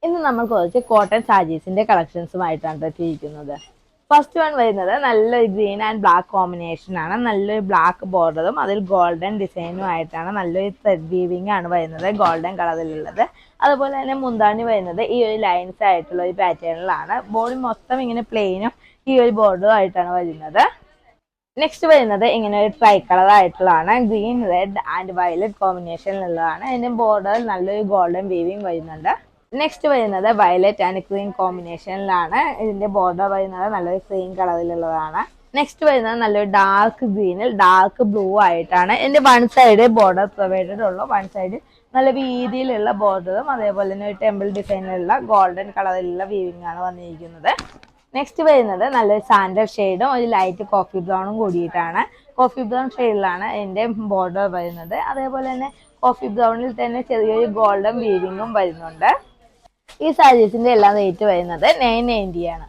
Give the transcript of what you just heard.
ഇന്ന് നമ്മൾ കുറച്ച് കോട്ടൺ സാരീസിന്റെ കളക്ഷൻസുമായിട്ടാണ് എത്തിയിരിക്കുന്നത്. ഫസ്റ്റ് വൺ വരുന്നത് നല്ലൊരു ഗ്രീൻ ആൻഡ് ബ്ലാക്ക് കോമ്പിനേഷൻ ആണ്. നല്ലൊരു ബ്ലാക്ക് ബോർഡറും അതിൽ ഗോൾഡൻ ഡിസൈനും ആയിട്ടാണ്. നല്ലൊരു ത്രെഡ് വീവിംഗ് ആണ് വരുന്നത്, ഗോൾഡൻ കളറിലുള്ളത്. അതുപോലെ തന്നെ മുന്താണി വരുന്നത് ഈ ഒരു ലൈൻസ് ആയിട്ടുള്ള ഒരു പാറ്റേണിലാണ്. ബോഡി മൊത്തം ഇങ്ങനെ പ്ലെയിനും ഈ ഒരു ബോർഡറും ആയിട്ടാണ് വരുന്നത്. നെക്സ്റ്റ് വരുന്നത് ഇങ്ങനെ ഒരു ട്രൈ കളർ ആയിട്ടുള്ളതാണ്. ഗ്രീൻ, റെഡ് ആൻഡ് വയലറ്റ് കോമ്പിനേഷനിലുള്ളതാണ്. അതിന്റെ ബോർഡറിൽ നല്ലൊരു ഗോൾഡൻ വീവിംഗ് വരുന്നുണ്ട്. നെക്സ്റ്റ് വരുന്നത് വയലറ്റ് ആൻഡ് ക്രീം കോമ്പിനേഷനിലാണ്. ഇതിന്റെ ബോർഡർ വരുന്നത് നല്ലൊരു ക്രീം കളറിലുള്ളതാണ്. നെക്സ്റ്റ് വരുന്നത് നല്ലൊരു ഡാർക്ക് ഗ്രീനിൽ ഡാർക്ക് ബ്ലൂ ആയിട്ടാണ്. ഇതിന്റെ വൺ സൈഡ് ബോർഡർ പ്രൊവൈഡഡ് ഉള്ളു. വൺ സൈഡ് നല്ല വീതിയിലുള്ള ബോർഡറും അതേപോലെ തന്നെ ഒരു ടെമ്പിൾ ഡിസൈനിലുള്ള ഗോൾഡൻ കളറിലുള്ള വീവിംഗ് ആണ് വന്നിരിക്കുന്നത്. നെക്സ്റ്റ് വരുന്നത് നല്ലൊരു സാൻഡൽ ഷെയ്ഡും ഒരു ലൈറ്റ് കോഫി ബ്രൗണും കൂടിയിട്ടാണ്. കോഫി ബ്രൗൺ ഷെയ്ഡിലാണ് ഇതിന്റെ ബോർഡർ വരുന്നത്. അതേപോലെ തന്നെ കോഫി ബ്രൗണിൽ തന്നെ ചെറിയൊരു ഗോൾഡൻ വീവിങ്ങും വരുന്നുണ്ട്. ഈ സാരീസിന്റെ എല്ലാം റേറ്റ് വരുന്നത് 990 ആണ്.